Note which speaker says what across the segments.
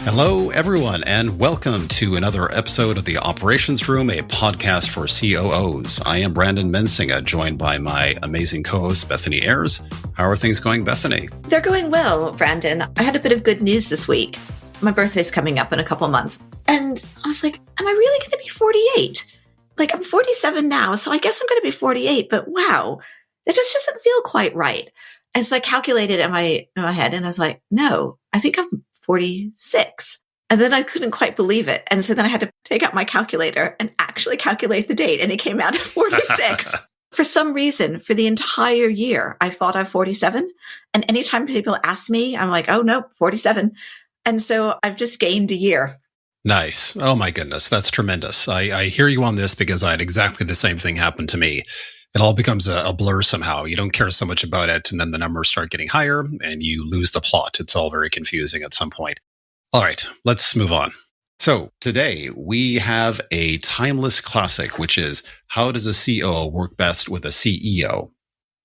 Speaker 1: Hello, everyone, and welcome to another episode of the Operations Room, a podcast for COOs. I am Brandon Mensinga, joined by my amazing co-host, Bethany Ayers. How are things going, Bethany?
Speaker 2: They're going well, Brandon. I had a bit of good news this week. My birthday's coming up in a couple months. And I was like, am I really going to be 48? Like, I'm 47 now, so I guess I'm going to be 48. But wow, it just doesn't feel quite right. And so I calculated in my head, and I was like, no, I think I'm 46. And then I couldn't quite believe it. And so then I had to take out my calculator and actually calculate the date. And it came out at 46. For some reason, for the entire year, I thought I'm 47. And anytime people ask me, I'm like, oh, no, 47. And so I've just gained a year.
Speaker 1: Nice. Oh, my goodness. That's tremendous. I hear you on this because I had exactly the same thing happen to me. It all becomes a blur somehow. You don't care so much about it, and then the numbers start getting higher, and you lose the plot. It's all very confusing at some point. All right, let's move on. So today we have a timeless classic, which is how does a COO work best with a CEO?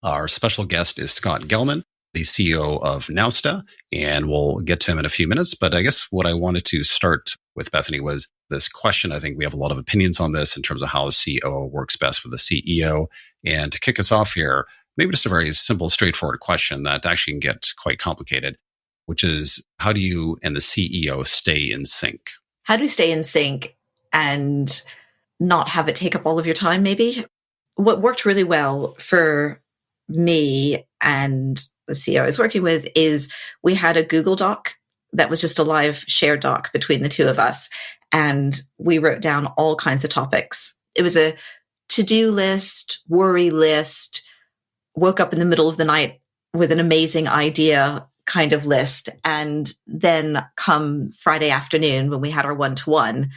Speaker 1: Our special guest is Scott Gellman, the CEO of Nowsta, and we'll get to him in a few minutes. But I guess what I wanted to start with, Bethany, was this question. I think we have a lot of opinions on this in terms of how a COO works best with a CEO. And to kick us off here, maybe just a very simple, straightforward question that actually can get quite complicated, which is how do you and the CEO stay in sync?
Speaker 2: How do we stay in sync and not have it take up all of your time, maybe? What worked really well for me and the CEO I was working with is we had a Google Doc that was just a live shared doc between the two of us. And we wrote down all kinds of topics. It was a to-do list, worry list, woke up in the middle of the night with an amazing idea kind of list. And then come Friday afternoon when we had our one-to-one,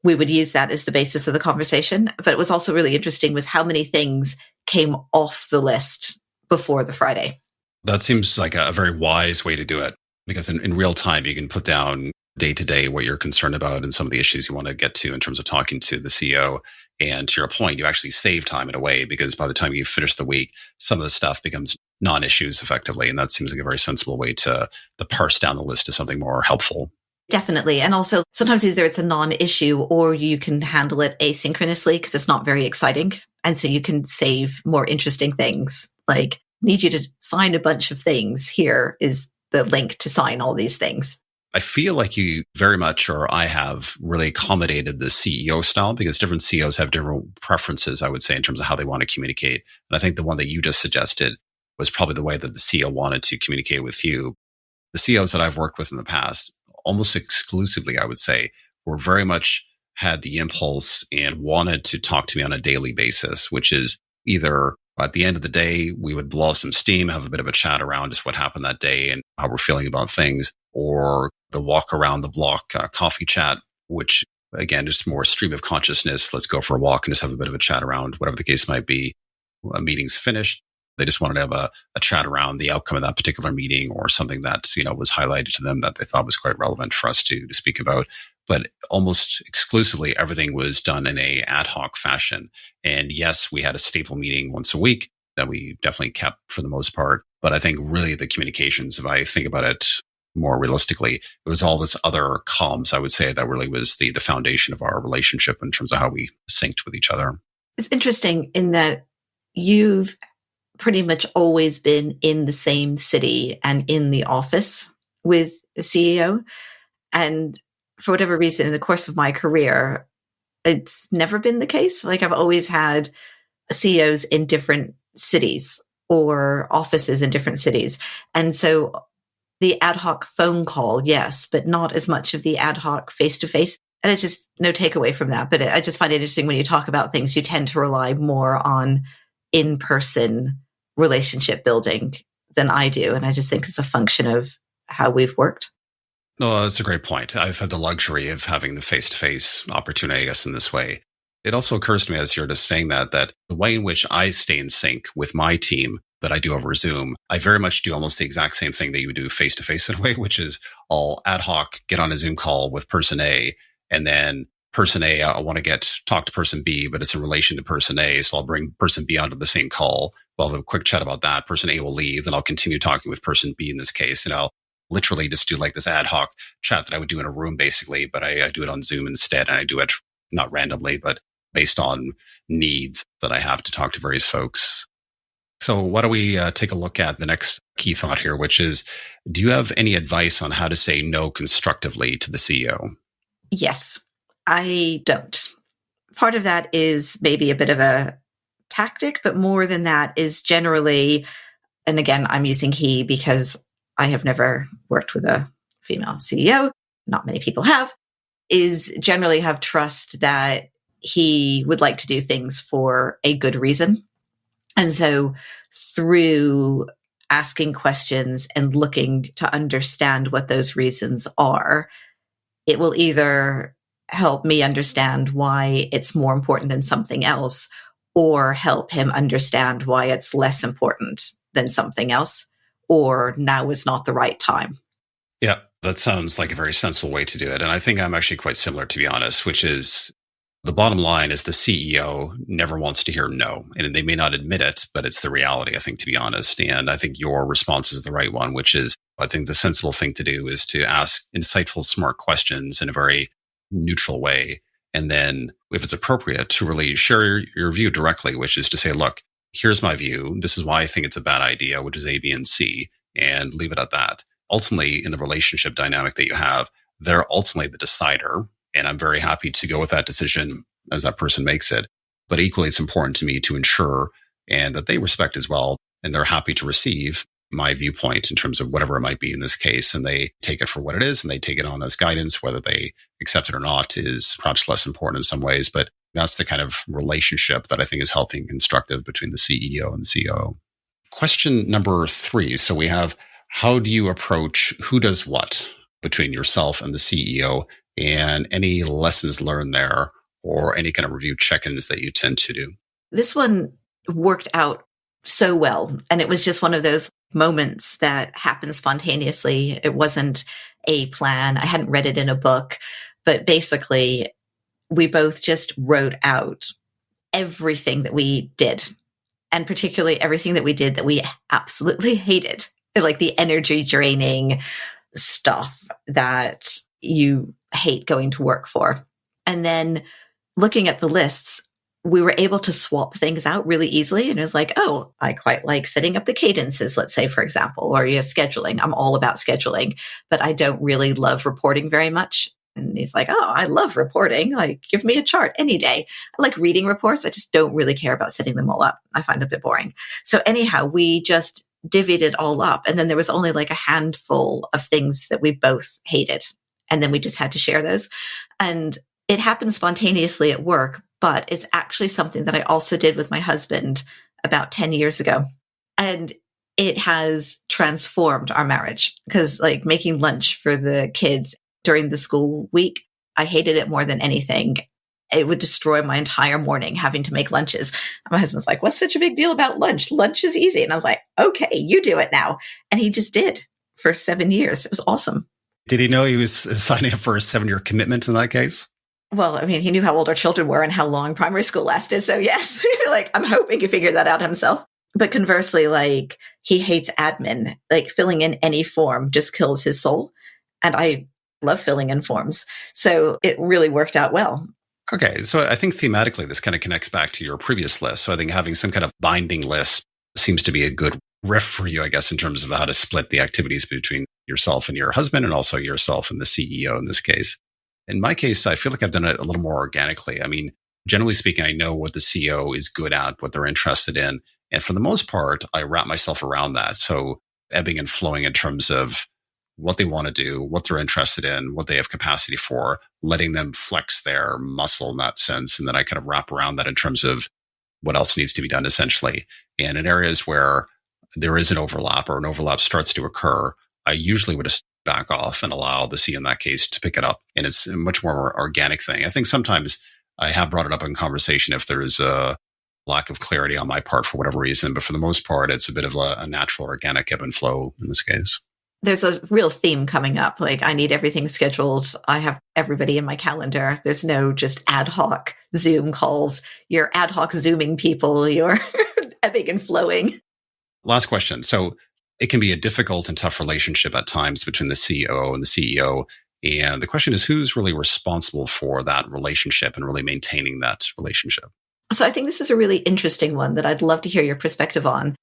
Speaker 2: we would use that as the basis of the conversation. But it was also really interesting was how many things came off the list before the Friday.
Speaker 1: That seems like a very wise way to do it, because in real time, you can put down day to day what you're concerned about and some of the issues you want to get to in terms of talking to the CEO. And to your point, you actually save time in a way, because by the time you finish the week, some of the stuff becomes non-issues effectively. And that seems like a very sensible way to parse down the list to something more helpful.
Speaker 2: Definitely. And also sometimes either it's a non-issue or you can handle it asynchronously because it's not very exciting. And so you can save more interesting things. Like, need you to sign a bunch of things. Here is the link to sign all these things.
Speaker 1: I feel like you very much, or I have really accommodated the CEO style, because different CEOs have different preferences, I would say, in terms of how they want to communicate. And I think the one that you just suggested was probably the way that the CEO wanted to communicate with you. The CEOs that I've worked with in the past, almost exclusively, I would say, were very much had the impulse and wanted to talk to me on a daily basis, which is either at the end of the day, we would blow off some steam, have a bit of a chat around just what happened that day and how we're feeling about things, or the walk around the block coffee chat, which again, just more stream of consciousness. Let's go for a walk and just have a bit of a chat around whatever the case might be. A meeting's finished. They just wanted to have a chat around the outcome of that particular meeting or something that, was highlighted to them that they thought was quite relevant for us to speak about. But almost exclusively, everything was done in a ad hoc fashion. And yes, we had a staple meeting once a week that we definitely kept for the most part. But I think really the communications, if I think about it more realistically, it was all this other comms, I would say, that really was the foundation of our relationship in terms of how we synced with each other.
Speaker 2: It's interesting in that you've pretty much always been in the same city and in the office with the CEO. And for whatever reason, in the course of my career, it's never been the case. Like, I've always had CEOs in different cities or offices in different cities. And so the ad hoc phone call, yes, but not as much of the ad hoc face-to-face. And it's just no takeaway from that. But I just find it interesting when you talk about things, you tend to rely more on in-person relationship building than I do. And I just think it's a function of how we've worked.
Speaker 1: No, that's a great point. I've had the luxury of having the face-to-face opportunity, I guess, in this way. It also occurs to me as you're just saying that the way in which I stay in sync with my team that I do over Zoom, I very much do almost the exact same thing that you would do face-to-face in a way, which is I'll ad hoc get on a Zoom call with person A, and then person A, I want to talk to person B, but it's in relation to person A. So I'll bring person B onto the same call. We'll have a quick chat about that. Person A will leave, then I'll continue talking with person B in this case, and I'll literally just do like this ad hoc chat that I would do in a room basically, but I do it on Zoom instead. And I do it not randomly, but based on needs that I have to talk to various folks. So why don't we take a look at the next key thought here, which is, do you have any advice on how to say no constructively to the CEO?
Speaker 2: Yes, I don't. Part of that is maybe a bit of a tactic, but more than that is generally, and again, I'm using he because I have never worked with a female CEO. Not many people have, is generally have trust that he would like to do things for a good reason. And so through asking questions and looking to understand what those reasons are, it will either help me understand why it's more important than something else, or help him understand why it's less important than something else, or now is not the right time.
Speaker 1: Yeah, that sounds like a very sensible way to do it. And I think I'm actually quite similar, to be honest, which is the bottom line is the CEO never wants to hear no. And they may not admit it, but it's the reality, I think, to be honest. And I think your response is the right one, which is, I think the sensible thing to do is to ask insightful, smart questions in a very neutral way. And then if it's appropriate, to really share your view directly, which is to say, look, here's my view. This is why I think it's a bad idea, which is A, B, and C, and leave it at that. Ultimately, in the relationship dynamic that you have, they're ultimately the decider. And I'm very happy to go with that decision as that person makes it. But equally, it's important to me to ensure and that they respect as well. And they're happy to receive my viewpoint in terms of whatever it might be in this case. And they take it for what it is and they take it on as guidance. Whether they accept it or not is perhaps less important in some ways. But that's the kind of relationship that I think is healthy and constructive between the CEO and the COO. Question number 3. So we have, how do you approach who does what between yourself and the CEO, and any lessons learned there or any kind of review check-ins that you tend to do?
Speaker 2: This one worked out so well. And it was just one of those moments that happened spontaneously. It wasn't a plan. I hadn't read it in a book, but basically we both just wrote out everything that we did, and particularly everything that we did that we absolutely hated, like the energy draining stuff that you hate going to work for. And then looking at the lists, we were able to swap things out really easily. And it was like, oh, I quite like setting up the cadences, let's say, for example, or you have scheduling. I'm all about scheduling, but I don't really love reporting very much. And he's like, oh, I love reporting. Like, give me a chart any day. I like reading reports. I just don't really care about setting them all up. I find it a bit boring. So anyhow, we just divvied it all up. And then there was only like a handful of things that we both hated. And then we just had to share those. And it happened spontaneously at work, but it's actually something that I also did with my husband about 10 years ago. And it has transformed our marriage, because like making lunch for the kids during the school week, I hated it more than anything. It would destroy my entire morning having to make lunches. And my husband's like, what's such a big deal about lunch? Lunch is easy. And I was like, okay, you do it now. And he just did for 7 years. It was awesome.
Speaker 1: Did he know he was signing up for a 7-year commitment in that case?
Speaker 2: Well, I mean, he knew how old our children were and how long primary school lasted. So yes, like I'm hoping he figured that out himself. But conversely, like he hates admin, like filling in any form just kills his soul. And I love filling in forms. So it really worked out well.
Speaker 1: Okay. So I think thematically, this kind of connects back to your previous list. So I think having some kind of binding list seems to be a good riff for you, I guess, in terms of how to split the activities between yourself and your husband, and also yourself and the CEO in this case. In my case, I feel like I've done it a little more organically. I mean, generally speaking, I know what the CEO is good at, what they're interested in. And for the most part, I wrap myself around that. So ebbing and flowing in terms of what they want to do, what they're interested in, what they have capacity for, letting them flex their muscle in that sense. And then I kind of wrap around that in terms of what else needs to be done, essentially. And in areas where there is an overlap or an overlap starts to occur, I usually would just back off and allow the CEO in that case to pick it up. And it's a much more organic thing. I think sometimes I have brought it up in conversation if there is a lack of clarity on my part for whatever reason. But for the most part, it's a bit of a natural, organic ebb and flow in this case.
Speaker 2: There's a real theme coming up. Like I need everything scheduled. I have everybody in my calendar. There's no just ad hoc Zoom calls. You're ad hoc Zooming people. You're ebbing and flowing.
Speaker 1: Last question. So it can be a difficult and tough relationship at times between the CEO and the CEO. And the question is, who's really responsible for that relationship and really maintaining that relationship?
Speaker 2: So I think this is a really interesting one that I'd love to hear your perspective on,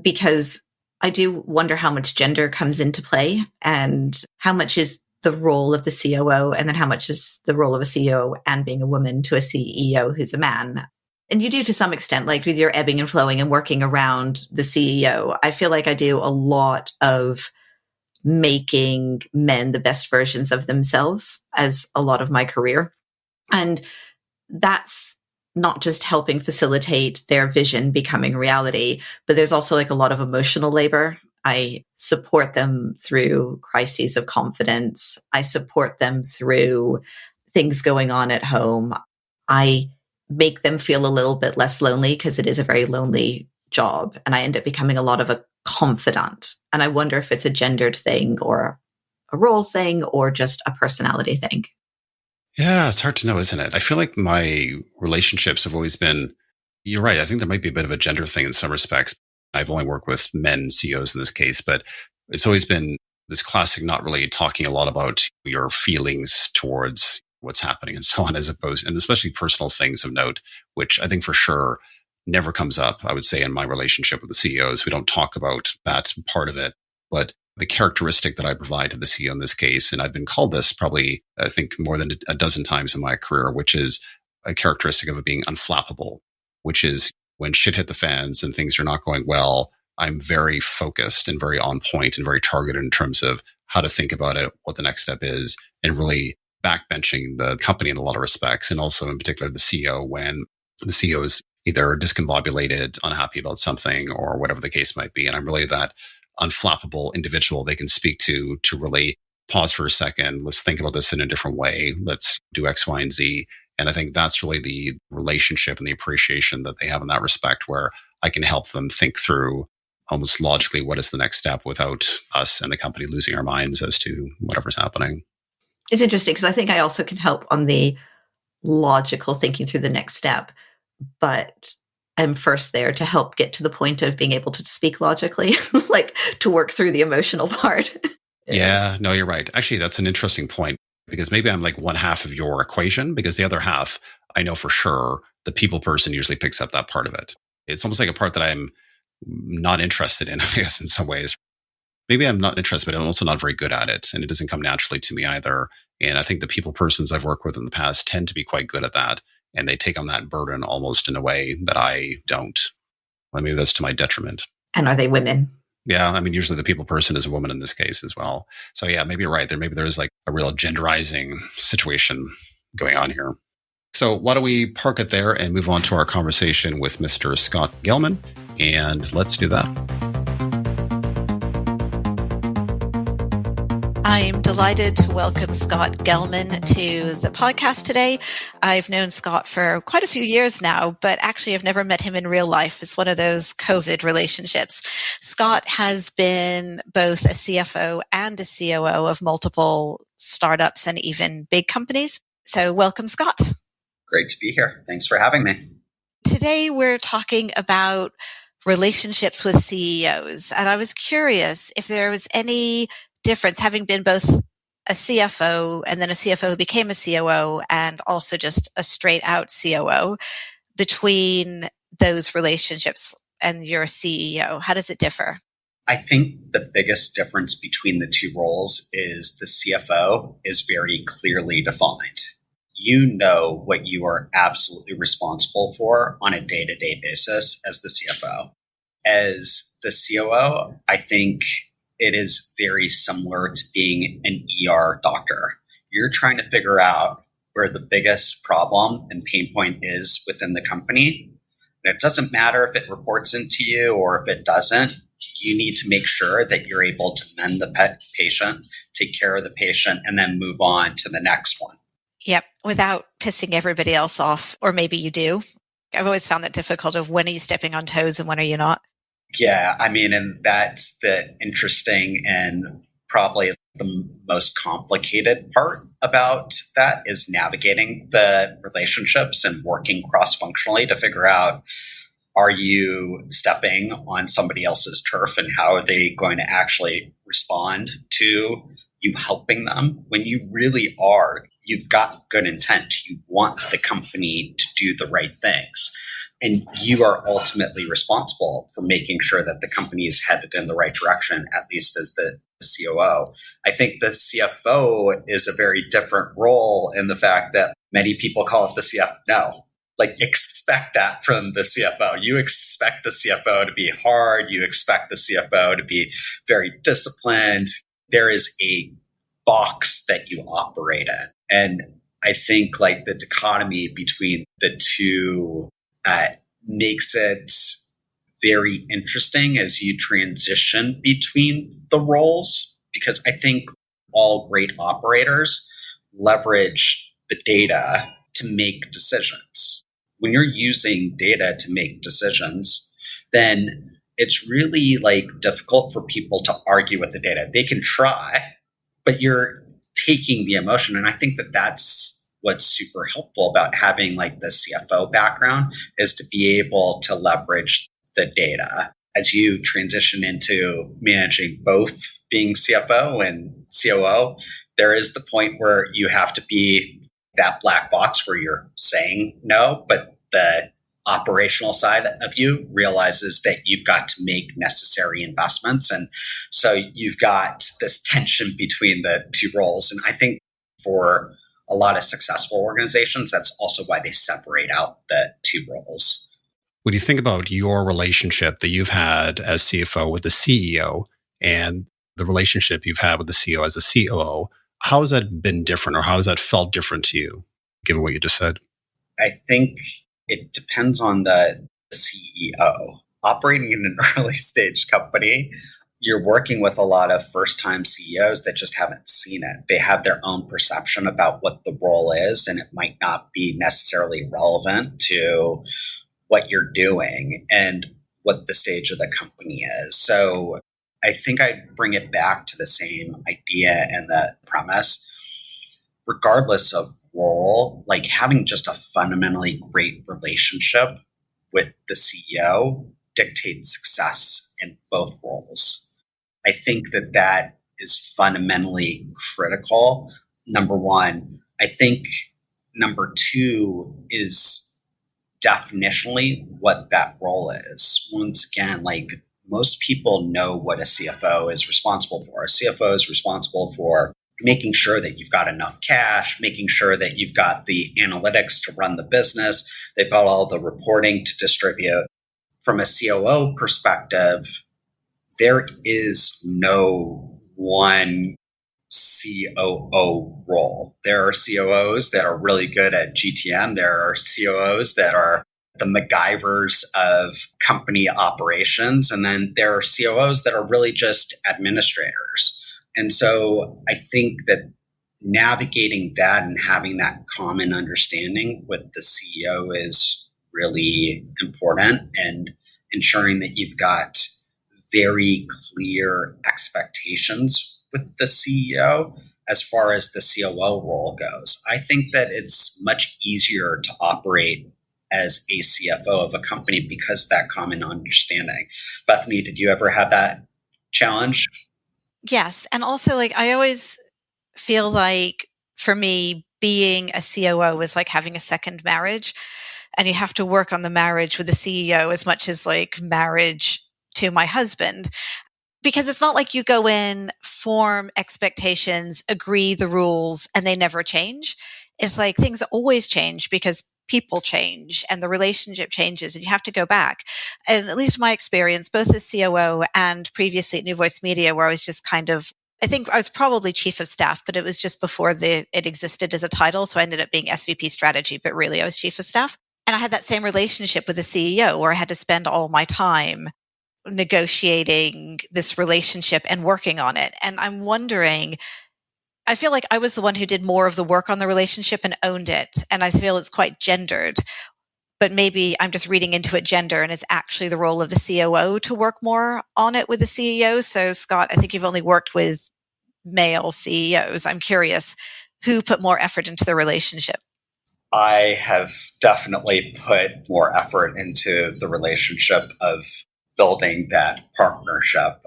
Speaker 2: because I do wonder how much gender comes into play and how much is the role of the COO and then how much is the role of a CEO and being a woman to a CEO who's a man. And you do to some extent, like with your ebbing and flowing and working around the CEO. I feel like I do a lot of making men the best versions of themselves as a lot of my career. And that's not just helping facilitate their vision becoming reality, but there's also like a lot of emotional labor. I support them through crises of confidence. I support them through things going on at home. I make them feel a little bit less lonely because it is a very lonely job. And I end up becoming a lot of a confidant. And I wonder if it's a gendered thing or a role thing or just a personality thing.
Speaker 1: Yeah, it's hard to know, isn't it? I feel like my relationships have always been, you're right. I think there might be a bit of a gender thing in some respects. I've only worked with men CEOs in this case, but it's always been this classic, not really talking a lot about your feelings towards what's happening and so on, as opposed, and especially personal things of note, which I think for sure never comes up, I would say, in my relationship with the CEOs. We don't talk about that part of it, but the characteristic that I provide to the CEO in this case, and I've been called this probably, I think, more than a dozen times in my career, which is a characteristic of it being unflappable, which is when shit hit the fans and things are not going well, I'm very focused and very on point and very targeted in terms of how to think about it, what the next step is, and really backbenching the company in a lot of respects. And also in particular, the CEO, when the CEO is either discombobulated, unhappy about something, or whatever the case might be. And I'm really that unflappable individual they can speak to really pause for a second. Let's think about this in a different way. Let's do X, Y, and Z. And I think that's really the relationship and the appreciation that they have in that respect, where I can help them think through almost logically what is the next step without us and the company losing our minds as to whatever's happening.
Speaker 2: It's interesting because I think I also can help on the logical thinking through the next step, but I'm first there to help get to the point of being able to speak logically, like to work through the emotional part.
Speaker 1: Yeah, no, you're right. Actually, that's an interesting point because maybe I'm like one half of your equation because the other half, I know for sure the people person usually picks up that part of it. It's almost like a part that I'm not interested in, I guess, in some ways. Maybe I'm not interested, but I'm also not very good at it. And it doesn't come naturally to me either. And I think the people persons I've worked with in the past tend to be quite good at that. And they take on that burden almost in a way that I don't. Well, maybe that's to my detriment.
Speaker 2: And are they women?
Speaker 1: Yeah, I mean, usually the people person is a woman in this case as well. So yeah, maybe you're right. There's like a real genderizing situation going on here. So why don't we park it there and move on to our conversation with Mr. Scott Gellman, and let's do that.
Speaker 2: I'm delighted to welcome Scott Gellman to the podcast today. I've known Scott for quite a few years now, but actually I've never met him in real life. It's one of those COVID relationships. Scott has been both a CFO and a COO of multiple startups and even big companies. So welcome, Scott.
Speaker 3: Great to be here. Thanks for having me.
Speaker 2: Today we're talking about relationships with CEOs. And I was curious if there was any difference, having been both a CFO and then a CFO who became a COO and also just a straight out COO, between those relationships and your CEO. How does it differ?
Speaker 3: I think the biggest difference between the two roles is the CFO is very clearly defined. You know what you are absolutely responsible for on a day-to-day basis as the CFO. As the COO, I think it is very similar to being an ER doctor. You're trying to figure out where the biggest problem and pain point is within the company. And it doesn't matter if it reports into you or if it doesn't. You need to make sure that you're able to mend the patient, take care of the patient, and then move on to the next one.
Speaker 2: Yep, without pissing everybody else off, or maybe you do. I've always found that difficult of when are you stepping on toes and when are you not?
Speaker 3: Yeah, I mean, and that's the interesting and probably the most complicated part about that is navigating the relationships and working cross-functionally to figure out Are you stepping on somebody else's turf, and how are they going to actually respond to you helping them? When you really are, you've got good intent. You want the company to do the right things. And you are ultimately responsible for making sure that the company is headed in the right direction, at least as the COO. I think the CFO is a very different role in the fact that many people call it the CFO. No, like expect that from the CFO. You expect the CFO to be hard. You expect the CFO to be very disciplined. There is a box that you operate in. And I think like the dichotomy between the two makes it very interesting as you transition between the roles, because I think all great operators leverage the data to make decisions. When you're using data to make decisions, then it's really like difficult for people to argue with the data. They can try, but you're taking the emotion. And I think that that's what's super helpful about having like the CFO background, is to be able to leverage the data. As you transition into managing both being CFO and COO, there is the point where you have to be that black box where you're saying no, but the operational side of you realizes that you've got to make necessary investments. And so you've got this tension between the two roles. And I think for a lot of successful organizations, that's also why they separate out the two roles.
Speaker 1: When you think about your relationship that you've had as CFO with the CEO and the relationship you've had with the CEO as a COO, how has that been different, or how has that felt different to you, given what you just said?
Speaker 3: I think it depends on the CEO. Operating in an early stage company, you're working with a lot of first-time CEOs that just haven't seen it. They have their own perception about what the role is, and it might not be necessarily relevant to what you're doing and what the stage of the company is. So I think I'd bring it back to the same idea and the premise. Regardless of role, like having just a fundamentally great relationship with the CEO dictates success in both roles. I think that that is fundamentally critical. Number one. I think number two is definitionally what that role is. Once again, like most people know what a CFO is responsible for. A CFO is responsible for making sure that you've got enough cash, making sure that you've got the analytics to run the business, they've got all the reporting to distribute. From a COO perspective, there is no one COO role. There are COOs that are really good at GTM. There are COOs that are the MacGyvers of company operations. And then there are COOs that are really just administrators. And so I think that navigating that and having that common understanding with the CEO is really important, and ensuring that you've got very clear expectations with the CEO as far as the COO role goes. I think that it's much easier to operate as a CFO of a company because that common understanding. Bethany, did you ever have that challenge?
Speaker 2: Yes. And also, like, I always feel like for me, being a COO is like having a second marriage, and you have to work on the marriage with the CEO as much as like marriage to my husband. Because it's not like you go in, form expectations, agree the rules, and they never change. It's like things always change because people change and the relationship changes, and you have to go back. And at least my experience, both as COO and previously at New Voice Media, where I was just kind of, I think I was probably chief of staff, but it was just before it existed as a title. So I ended up being SVP strategy, but really I was chief of staff. And I had that same relationship with the CEO where I had to spend all my time negotiating this relationship and working on it. And I'm wondering, I feel like I was the one who did more of the work on the relationship and owned it. And I feel it's quite gendered, but maybe I'm just reading into it gender, and it's actually the role of the COO to work more on it with the CEO. So Scott, I think you've only worked with male CEOs. I'm curious, who put more effort into the relationship?
Speaker 3: I have definitely put more effort into the relationship of building that partnership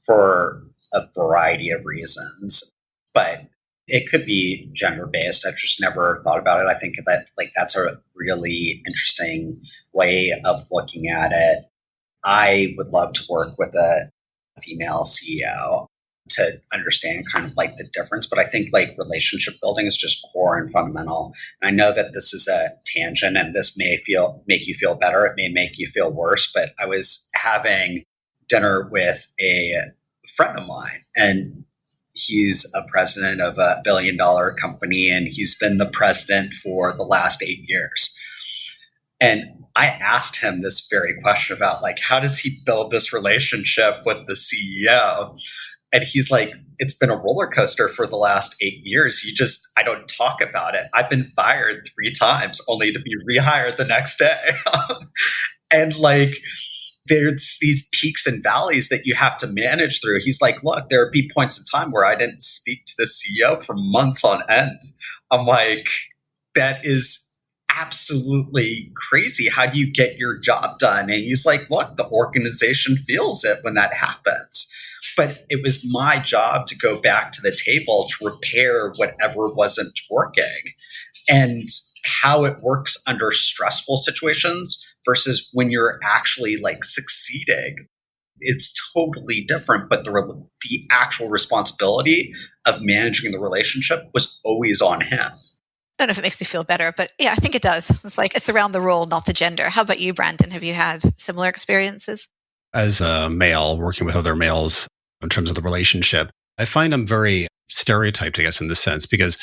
Speaker 3: for a variety of reasons. But it could be gender based. I've just never thought about it. I think that that's a really interesting way of looking at it. I would love to work with a female CEO to understand kind of like the difference. But I think like relationship building is just core and fundamental. And I know that this is a tangent and this may make you feel better. It may make you feel worse. But I was having dinner with a friend of mine, and he's a president of a billion-dollar company, and he's been the president for the last 8 years. And I asked him this very question about like, how does he build this relationship with the CEO? And he's like, it's been a roller coaster for the last 8 years. I don't talk about it. I've been fired 3 times only to be rehired the next day. And like, there's these peaks and valleys that you have to manage through. He's like, look, there would be points in time where I didn't speak to the CEO for months on end. I'm like, that is absolutely crazy. How do you get your job done? And he's like, look, the organization feels it when that happens. But it was my job to go back to the table to repair whatever wasn't working. And how it works under stressful situations versus when you're actually like succeeding, it's totally different. But the actual responsibility of managing the relationship was always on him.
Speaker 4: I don't know if it makes me feel better, but yeah, I think it does. It's like it's around the role, not the gender. How about you, Brandon? Have you had similar experiences?
Speaker 1: As a male working with other males in terms of the relationship, I find I'm very stereotyped, I guess, in this sense, because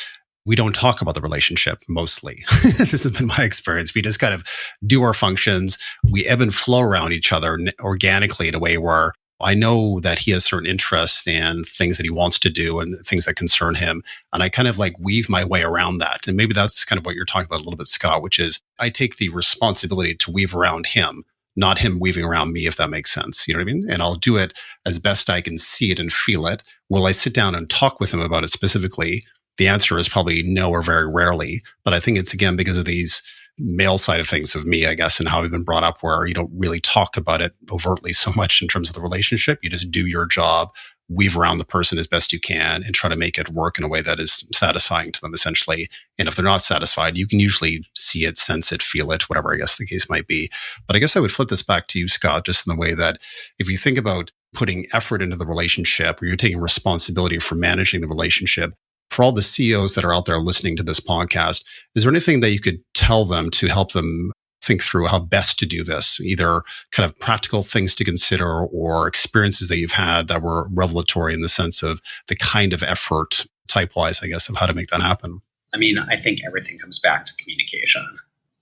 Speaker 1: we don't talk about the relationship mostly. This has been my experience. We just kind of do our functions. We ebb and flow around each other organically in a way where I know that he has certain interests and things that he wants to do and things that concern him. And I kind of like weave my way around that. And maybe that's kind of what you're talking about a little bit, Scott, which is I take the responsibility to weave around him, not him weaving around me, if that makes sense. You know what I mean? And I'll do it as best I can see it and feel it. Will I sit down and talk with him about it specifically? The answer is probably no, or very rarely. But I think it's, again, because of these male side of things of me, I guess, and how I've been brought up, where you don't really talk about it overtly so much in terms of the relationship. You just do your job, weave around the person as best you can, and try to make it work in a way that is satisfying to them, essentially. And if they're not satisfied, you can usually see it, sense it, feel it, whatever I guess the case might be. But I guess I would flip this back to you, Scott, just in the way that if you think about putting effort into the relationship, or you're taking responsibility for managing the relationship, for all the CEOs that are out there listening to this podcast, is there anything that you could tell them to help them think through how best to do this? Either kind of practical things to consider or experiences that you've had that were revelatory in the sense of the kind of effort type-wise, I guess, of how to make that happen?
Speaker 3: I mean, I think everything comes back to communication.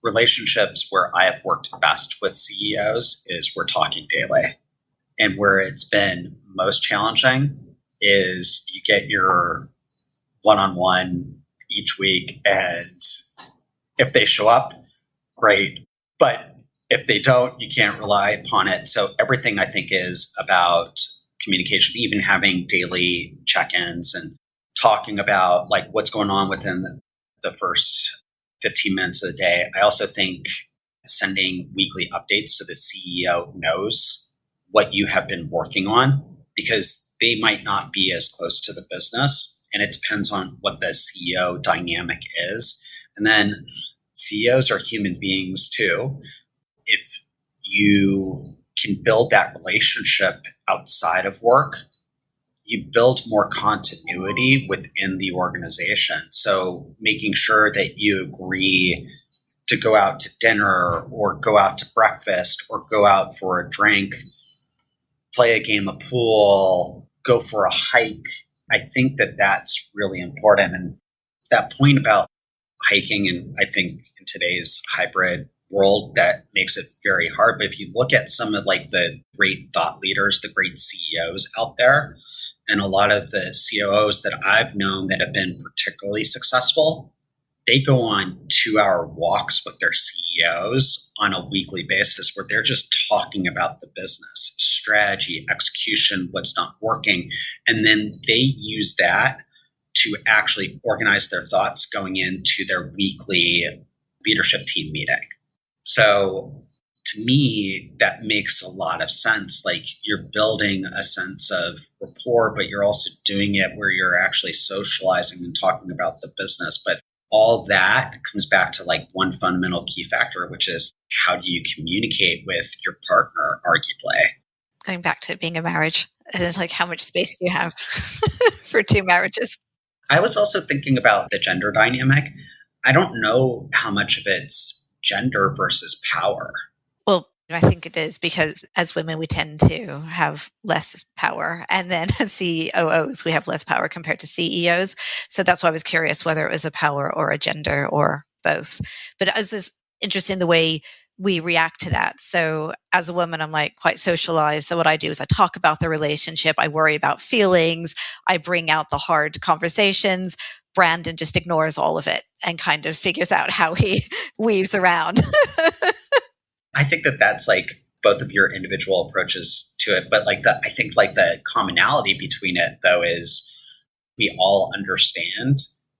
Speaker 3: Relationships where I have worked best with CEOs is we're talking daily. And where it's been most challenging is you get your one-on-one each week, and if they show up, great. But if they don't, you can't rely upon it. So everything, I think, is about communication, even having daily check-ins and talking about like what's going on within the first 15 minutes of the day. I also think sending weekly updates so the CEO knows what you have been working on, because they might not be as close to the business. And it depends on what the CEO dynamic is. And then CEOs are human beings too. If you can build that relationship outside of work, you build more continuity within the organization. So making sure that you agree to go out to dinner or go out to breakfast or go out for a drink, play a game of pool, go for a hike. I think that that's really important. And that point about hiking, and I think in today's hybrid world, that makes it very hard. But if you look at some of like the great thought leaders, the great CEOs out there, and a lot of the COOs that I've known that have been particularly successful, they go on 2-hour walks with their CEOs on a weekly basis where they're just talking about the business, strategy, execution, what's not working. And then they use that to actually organize their thoughts going into their weekly leadership team meeting. So to me, that makes a lot of sense. Like, you're building a sense of rapport, but you're also doing it where you're actually socializing and talking about the business. But all that comes back to like one fundamental key factor, which is how do you communicate with your partner, arguably.
Speaker 4: Going back to it being a marriage, and it's like, how much space do you have for two marriages?
Speaker 3: I was also thinking about the gender dynamic. I don't know how much of it's gender versus power.
Speaker 4: Well, I think it is, because as women, we tend to have less power. And then as COOs, we have less power compared to CEOs. So that's why I was curious whether it was a power or a gender or both. But it was just interesting the way we react to that. So as a woman, I'm like quite socialized. So what I do is I talk about the relationship. I worry about feelings. I bring out the hard conversations. Brandon just ignores all of it and kind of figures out how he weaves around.
Speaker 3: I think that that's like both of your individual approaches to it. But I think the commonality between it, though, is we all understand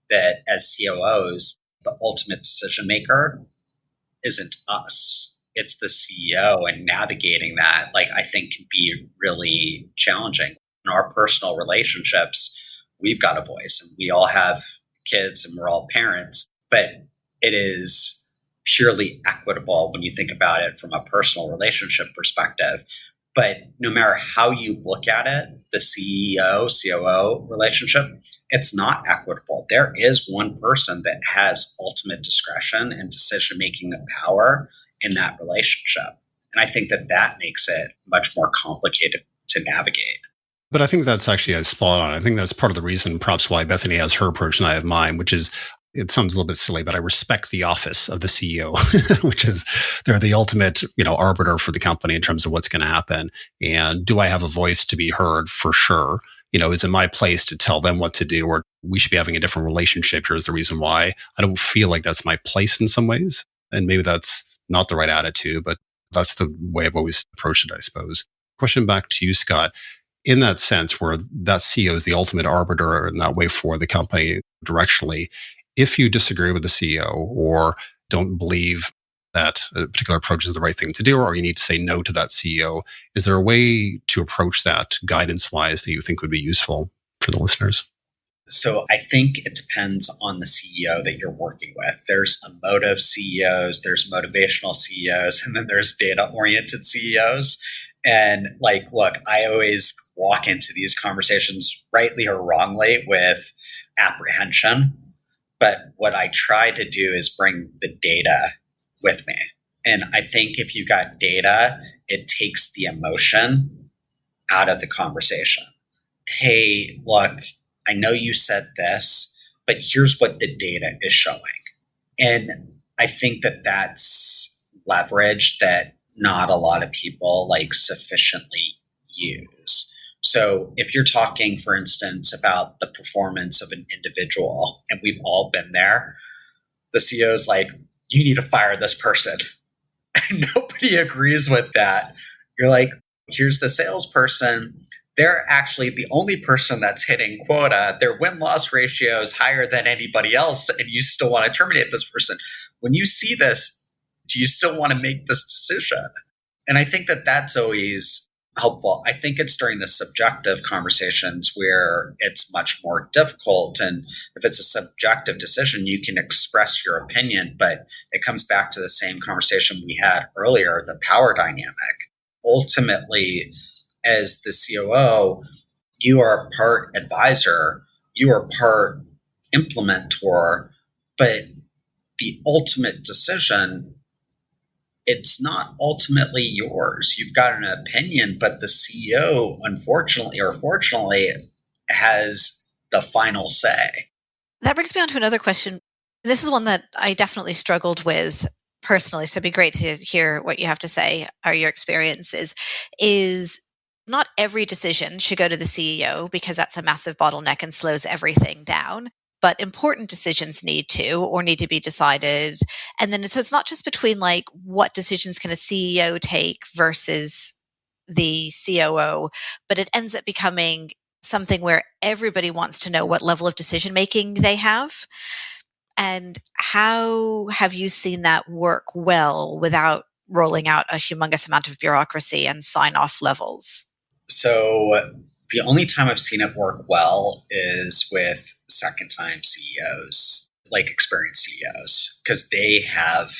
Speaker 3: that as COOs, the ultimate decision maker isn't us. It's the CEO, and navigating that, I think, can be really challenging. In our personal relationships, we've got a voice, and we all have kids, and we're all parents, but it is purely equitable when you think about it from a personal relationship perspective. But no matter how you look at it, the CEO, COO relationship, it's not equitable. There is one person that has ultimate discretion and decision-making power in that relationship. And I think that that makes it much more complicated to navigate.
Speaker 1: But I think that's actually spot on. I think that's part of the reason, perhaps, why Bethany has her approach and I have mine, which is, it sounds a little bit silly, but I respect the office of the CEO, which is they're the ultimate, arbiter for the company in terms of what's going to happen. And do I have a voice to be heard? For sure. Is it my place to tell them what to do, or we should be having a different relationship? Here's the reason why. I don't feel like that's my place in some ways. And maybe that's not the right attitude, but that's the way I've always approached it, I suppose. Question back to you, Scott. In that sense, where that CEO is the ultimate arbiter in that way for the company directionally, if you disagree with the CEO or don't believe that a particular approach is the right thing to do, or you need to say no to that CEO, is there a way to approach that guidance-wise that you think would be useful for the listeners?
Speaker 3: So I think it depends on the CEO that you're working with. There's emotive CEOs, there's motivational CEOs, and then there's data-oriented CEOs. And look, I always walk into these conversations, rightly or wrongly, with apprehension. But what I try to do is bring the data with me. And I think if you've got data, it takes the emotion out of the conversation. Hey, look, I know you said this, but here's what the data is showing. And I think that that's leverage that not a lot of people sufficiently use. So if you're talking, for instance, about the performance of an individual, and we've all been there, the CEO's like, you need to fire this person. And nobody agrees with that. You're like, here's the salesperson. They're actually the only person that's hitting quota. Their win-loss ratio is higher than anybody else, and you still want to terminate this person. When you see this, do you still want to make this decision? And I think that that's always helpful. I think it's during the subjective conversations where it's much more difficult. And if it's a subjective decision, you can express your opinion, but it comes back to the same conversation we had earlier, the power dynamic. Ultimately, as the COO, you are part advisor, you are part implementer, but the ultimate decision, it's not ultimately yours. You've got an opinion, but the CEO, unfortunately or fortunately, has the final say.
Speaker 4: That brings me on to another question. This is one that I definitely struggled with personally, so it'd be great to hear what you have to say, or your experiences. Is not every decision should go to the CEO, because that's a massive bottleneck and slows everything down. But important decisions need to be decided. And then, so it's not just between what decisions can a CEO take versus the COO, but it ends up becoming something where everybody wants to know what level of decision making they have. And how have you seen that work well without rolling out a humongous amount of bureaucracy and sign off levels?
Speaker 3: So the only time I've seen it work well is with second time CEOs, like experienced CEOs, because they have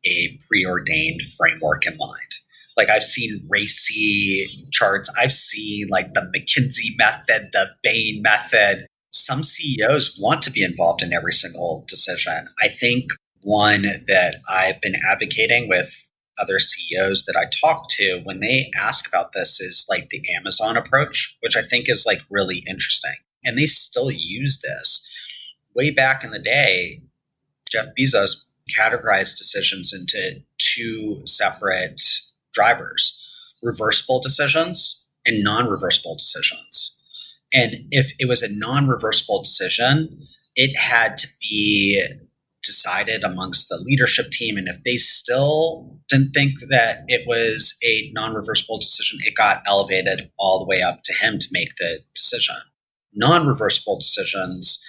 Speaker 3: a preordained framework in mind. Like I've seen RACI charts. I've seen like the McKinsey method, the Bain method. Some CEOs want to be involved in every single decision. I think one that I've been advocating with other CEOs that I talk to when they ask about this is like the Amazon approach, which I think is like really interesting. And they still use this. Way back in the day, Jeff Bezos categorized decisions into two separate drivers: reversible decisions and non-reversible decisions. And if it was a non-reversible decision, it had to be decided amongst the leadership team. And if they still didn't think that it was a non-reversible decision, it got elevated all the way up to him to make the decision. Non-reversible decisions,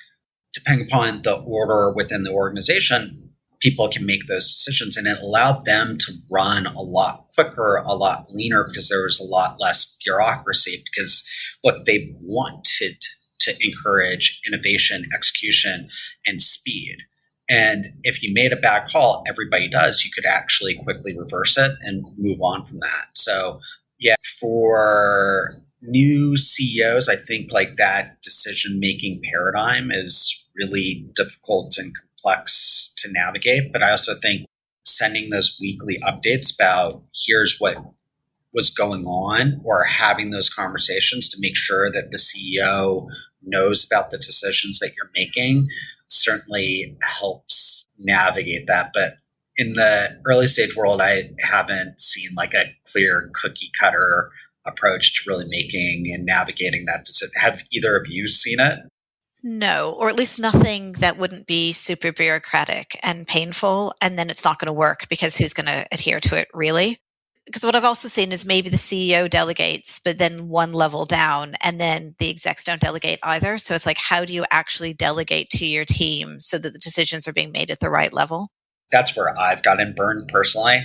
Speaker 3: depending upon the order within the organization, people can make those decisions. And it allowed them to run a lot quicker, a lot leaner, because there was a lot less bureaucracy. Because, look, they wanted to encourage innovation, execution, and speed. And if you made a bad call, everybody does, you could actually quickly reverse it and move on from that. So, yeah, for new CEOs, I think like that decision-making paradigm is really difficult and complex to navigate. But I also think sending those weekly updates about here's what was going on, or having those conversations to make sure that the CEO knows about the decisions that you're making, certainly helps navigate that. But in the early stage world, I haven't seen like a clear cookie cutter approach to really making and navigating that decision. Have either of you seen it?
Speaker 4: No, or at least nothing that wouldn't be super bureaucratic and painful. And then it's not going to work because who's going to adhere to it really? Because what I've also seen is maybe the CEO delegates, but then one level down, and then the execs don't delegate either. So it's like, how do you actually delegate to your team so that the decisions are being made at the right level?
Speaker 3: That's where I've gotten burned personally.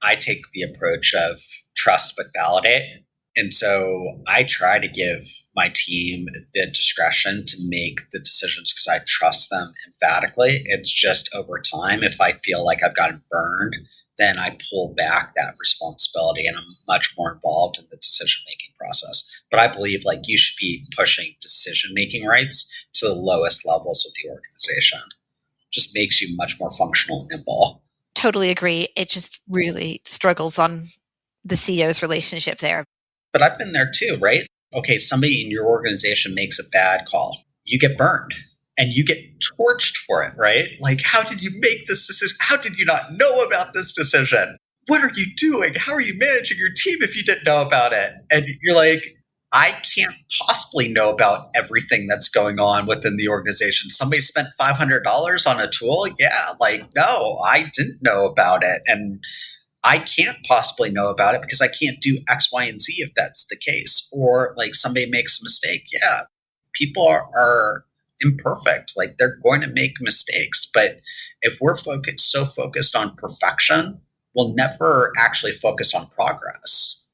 Speaker 3: I take the approach of trust but validate. And so I try to give my team the discretion to make the decisions because I trust them emphatically. It's just over time, if I feel like I've gotten burned, then I pull back that responsibility and I'm much more involved in the decision-making process. But I believe like you should be pushing decision-making rights to the lowest levels of the organization. Just makes you much more functional and nimble.
Speaker 4: Totally agree. It just really struggles on the CEO's relationship there.
Speaker 3: But I've been there too, right? Okay, somebody in your organization makes a bad call. You get burned. And you get torched for it, right? Like, how did you make this decision? How did you not know about this decision? What are you doing? How are you managing your team if you didn't know about it? And you're like, I can't possibly know about everything that's going on within the organization. Somebody spent $500 on a tool. Yeah, like, no, I didn't know about it. And I can't possibly know about it because I can't do X, Y, and Z if that's the case. Or like somebody makes a mistake. Yeah, people are imperfect. Like they're going to make mistakes. But if we're so focused on perfection, we'll never actually focus on progress.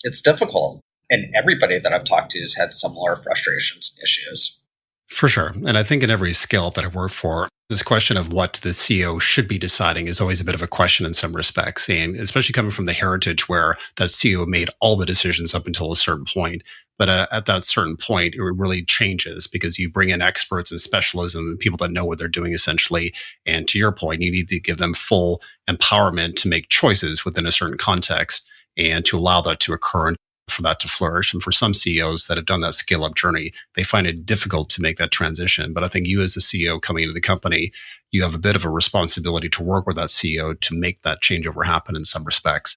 Speaker 3: It's difficult. And everybody that I've talked to has had similar frustrations and issues.
Speaker 1: For sure. And I think in every scale up that I've worked for, this question of what the CEO should be deciding is always a bit of a question in some respects. And especially coming from the heritage where that CEO made all the decisions up until a certain point. But at that certain point, it really changes because you bring in experts and specialism and people that know what they're doing essentially. And to your point, you need to give them full empowerment to make choices within a certain context and to allow that to occur and for that to flourish. And for some CEOs that have done that scale up journey, they find it difficult to make that transition. But I think you as the CEO coming into the company, you have a bit of a responsibility to work with that CEO to make that changeover happen in some respects.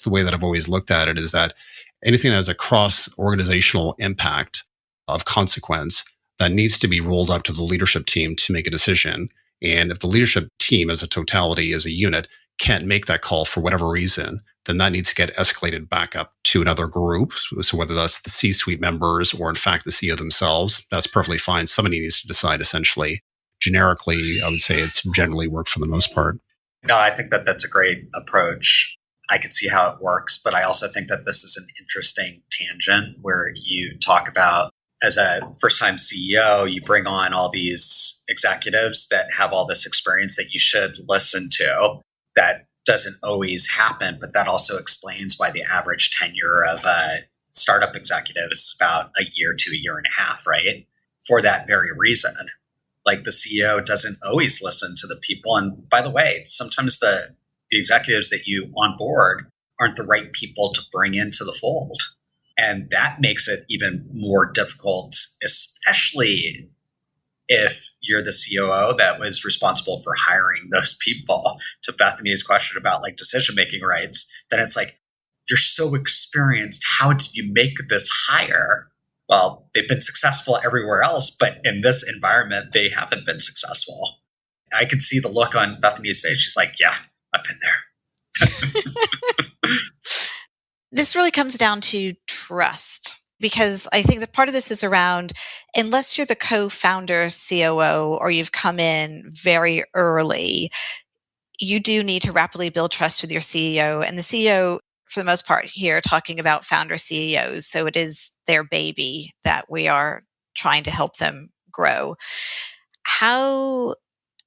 Speaker 1: The way that I've always looked at it is that anything that has a cross-organizational impact of consequence that needs to be rolled up to the leadership team to make a decision. And if the leadership team as a totality, as a unit, can't make that call for whatever reason, then that needs to get escalated back up to another group. So whether that's the C-suite members or in fact the CEO themselves, that's perfectly fine. Somebody needs to decide essentially. Generically, I would say it's generally worked for the most part.
Speaker 3: No, I think that that's a great approach. I can see how it works, but I also think that this is an interesting tangent where you talk about, as a first-time CEO, you bring on all these executives that have all this experience that you should listen to. That doesn't always happen, but that also explains why the average tenure of a startup executive is about a year to a year and a half, right? For that very reason. Like the CEO doesn't always listen to the people. And by the way, sometimes the executives that you onboard aren't the right people to bring into the fold. And that makes it even more difficult, especially if you're the COO that was responsible for hiring those people. To Bethany's question about like decision-making rights, then it's like, you're so experienced. How did you make this hire? Well, they've been successful everywhere else, but in this environment, they haven't been successful. I could see the look on Bethany's face. She's like, yeah, I've been there.
Speaker 4: This really comes down to trust, because I think that part of this is around, unless you're the co-founder COO or you've come in very early, you do need to rapidly build trust with your CEO. And the CEO, for the most part here, talking about founder CEOs. So it is their baby that we are trying to help them grow. How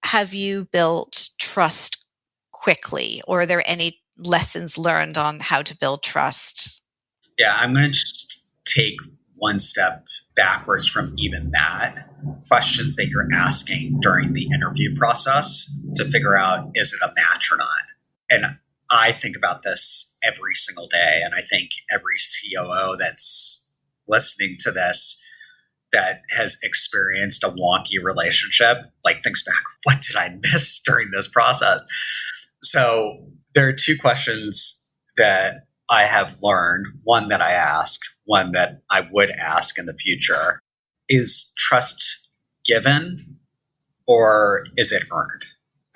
Speaker 4: have you built trust quickly? Or are there any lessons learned on how to build trust?
Speaker 3: Yeah, I'm going to just take one step backwards from even that. Questions that you're asking during the interview process to figure out, is it a match or not? And I think about this every single day. And I think every COO that's listening to this that has experienced a wonky relationship, like thinks back, what did I miss during this process? So there are two questions that I have learned, one that I ask, one that I would ask in the future. Is trust given or is it earned?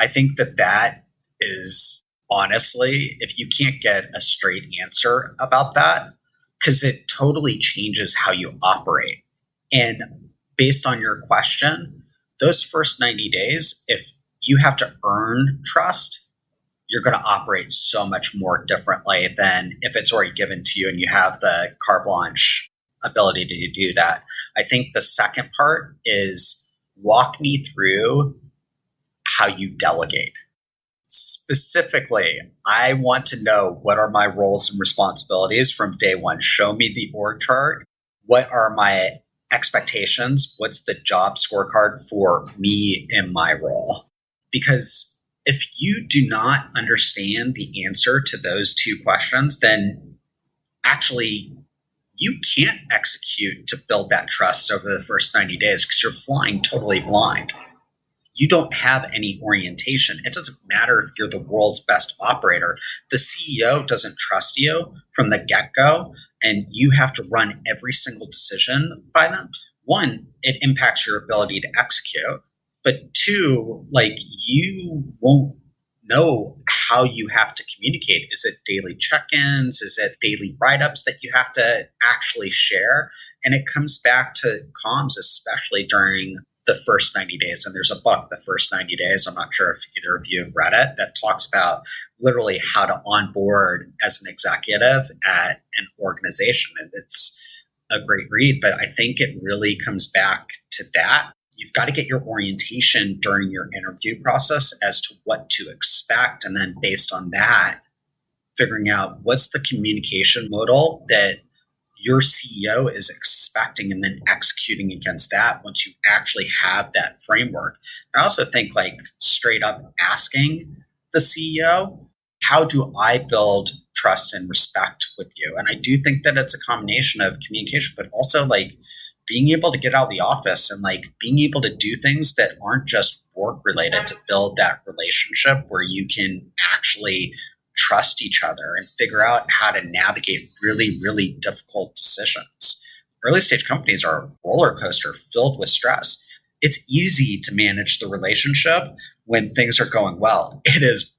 Speaker 3: I think that is honestly, if you can't get a straight answer about that, because it totally changes how you operate. And based on your question, those first 90 days, if you have to earn trust, you're going to operate so much more differently than if it's already given to you and you have the carte blanche ability to do that. I think the second part is walk me through how you delegate. Specifically, I want to know what are my roles and responsibilities from day one. Show me the org chart. What are my expectations? What's the job scorecard for me in my role? Because if you do not understand the answer to those two questions, then actually you can't execute to build that trust over the first 90 days because you're flying totally blind. You don't have any orientation. It doesn't matter if you're the world's best operator. The CEO doesn't trust you from the get-go, and you have to run every single decision by them. One, it impacts your ability to execute. But two, like you won't know how you have to communicate. Is it daily check-ins? Is it daily write-ups that you have to actually share? And it comes back to comms, especially during the first 90 days. And there's a book, The First 90 Days. I'm not sure if either of you have read it, that talks about literally how to onboard as an executive at an organization. And it's a great read, but I think it really comes back to that. You've got to get your orientation during your interview process as to what to expect. And then based on that, figuring out what's the communication modal that your CEO is expecting and then executing against that once you actually have that framework. I also think like straight up asking the CEO, how do I build trust and respect with you? And I do think that it's a combination of communication, but also like being able to get out of the office and like being able to do things that aren't just work related to build that relationship where you can actually trust each other and figure out how to navigate really, really difficult decisions. Early stage companies are a roller coaster filled with stress. It's easy to manage the relationship when things are going well. It is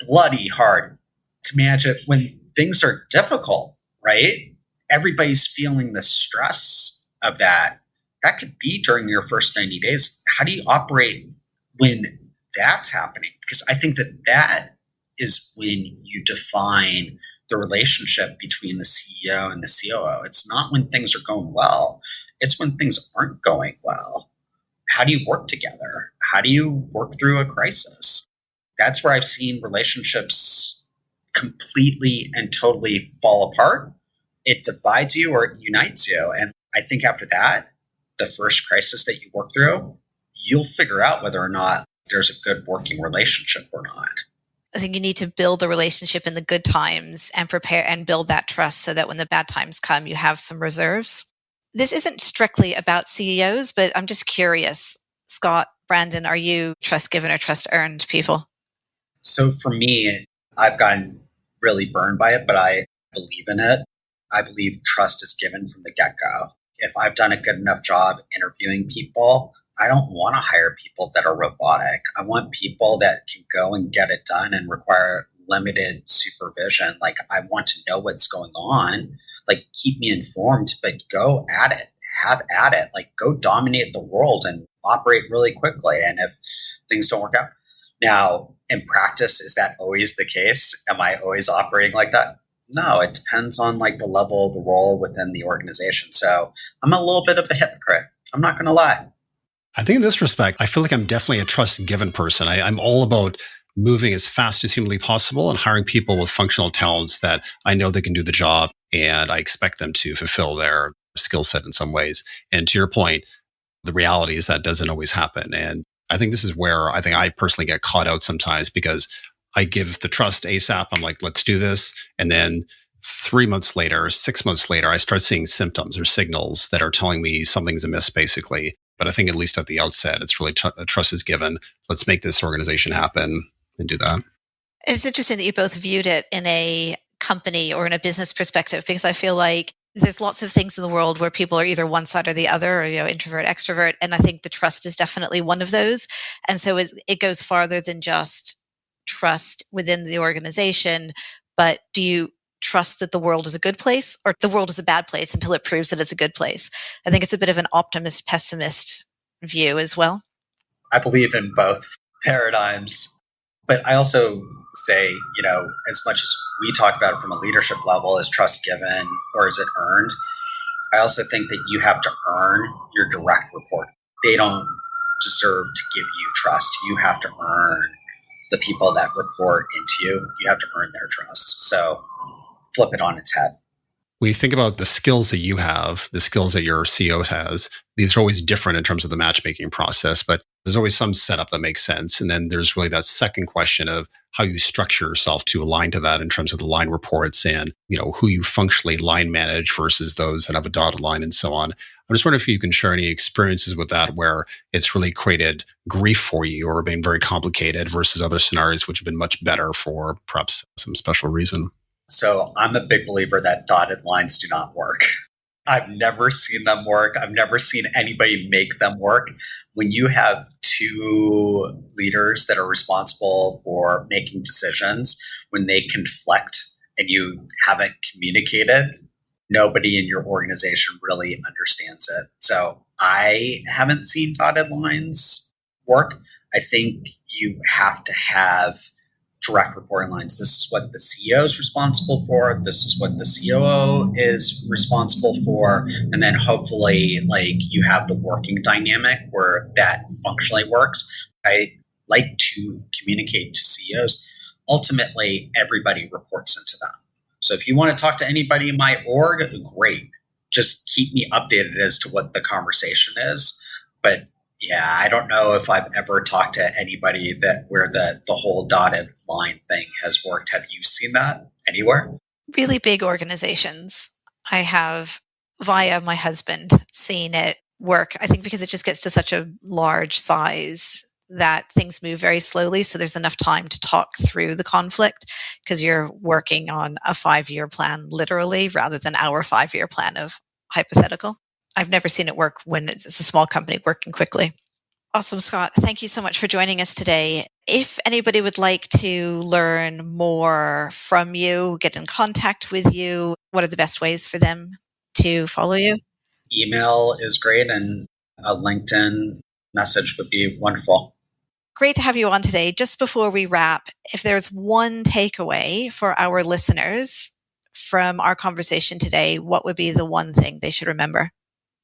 Speaker 3: bloody hard to manage it when things are difficult, right? Everybody's feeling the stress of that. That could be during your first 90 days. How do you operate when that's happening? Because I think that is when you define the relationship between the CEO and the COO. It's not when things are going well. It's when things aren't going well. How do you work together? How do you work through a crisis? That's where I've seen relationships completely and totally fall apart. It divides you or it unites you. And I think after that, the first crisis that you work through, you'll figure out whether or not there's a good working relationship or not.
Speaker 4: I think you need to build the relationship in the good times and prepare and build that trust so that when the bad times come, you have some reserves. This isn't strictly about CEOs, but I'm just curious. Scott, Brandon, are you trust given or trust earned people?
Speaker 3: So for me, I've gotten really burned by it, but I believe in it. I believe trust is given from the get-go. If I've done a good enough job interviewing people, I don't want to hire people that are robotic. I want people that can go and get it done and require limited supervision. Like, I want to know what's going on. Like, keep me informed, but go at it. Have at it. Like, go dominate the world and operate really quickly. And if things don't work out. Now, in practice, is that always the case? Am I always operating like that? No, it depends on like the level of the role within the organization. So I'm a little bit of a hypocrite. I'm not going to lie.
Speaker 1: I think in this respect, I feel like I'm definitely a trust-given person. I'm all about moving as fast as humanly possible and hiring people with functional talents that I know they can do the job, and I expect them to fulfill their skill set in some ways. And to your point, the reality is that doesn't always happen. And I think this is where I think I personally get caught out sometimes, because I give the trust ASAP. I'm like, let's do this. And then 3 months later, 6 months later, I start seeing symptoms or signals that are telling me something's amiss, basically. But I think at least at the outset, it's really trust is given. Let's make this organization happen and do that.
Speaker 4: It's interesting that you both viewed it in a company or in a business perspective, because I feel like there's lots of things in the world where people are either one side or the other, or, introvert, extrovert. And I think the trust is definitely one of those. And so it goes farther than just trust within the organization. But do you trust that the world is a good place, or the world is a bad place until it proves that it's a good place? I think it's a bit of an optimist, pessimist view as well.
Speaker 3: I believe in both paradigms. But I also say, as much as we talk about it from a leadership level, is trust given or is it earned? I also think that you have to earn your direct report. They don't deserve to give you trust. You have to earn the people that report into you. You have to earn their trust. So flip it on its head.
Speaker 1: When you think about the skills that you have, the skills that your CEO has, these are always different in terms of the matchmaking process, but there's always some setup that makes sense. And then there's really that second question of how you structure yourself to align to that in terms of the line reports and, who you functionally line manage versus those that have a dotted line and so on. I'm just wondering if you can share any experiences with that where it's really created grief for you or been very complicated versus other scenarios which have been much better for perhaps some special reason.
Speaker 3: So I'm a big believer that dotted lines do not work. I've never seen them work. I've never seen anybody make them work. When you have two leaders that are responsible for making decisions, when they conflict and you haven't communicated, nobody in your organization really understands it. So I haven't seen dotted lines work. I think you have to have direct reporting lines. This is what the CEO is responsible for. This is what the COO is responsible for. And then hopefully you have the working dynamic where that functionally works. I like to communicate to CEOs. Ultimately, everybody reports into them. So if you want to talk to anybody in my org, great. Just keep me updated as to what the conversation is. But yeah, I don't know if I've ever talked to anybody where the whole dotted line thing has worked. Have you seen that anywhere?
Speaker 4: Really big organizations, I have, via my husband, seen it work. I think because it just gets to such a large size that things move very slowly. So there's enough time to talk through the conflict because you're working on a 5-year plan, literally, rather than our 5-year plan of hypothetical. I've never seen it work when it's a small company working quickly. Awesome, Scott. Thank you so much for joining us today. If anybody would like to learn more from you, get in contact with you, what are the best ways for them to follow you?
Speaker 3: Email is great, and a LinkedIn message would be wonderful.
Speaker 4: Great to have you on today. Just before we wrap, if there's one takeaway for our listeners from our conversation today, what would be the one thing they should remember?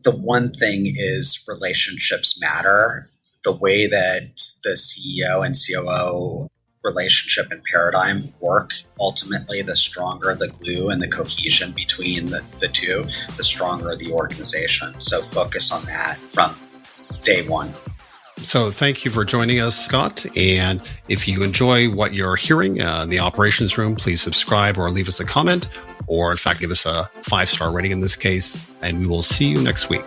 Speaker 3: The one thing is relationships matter. The way that the CEO and COO relationship and paradigm work, ultimately, the stronger the glue and the cohesion between the two, the stronger the organization. So focus on that from day one.
Speaker 1: So thank you for joining us, Scott. And if you enjoy what you're hearing in the operations room, please subscribe or leave us a comment, or in fact, give us a 5-star rating in this case. And we will see you next week.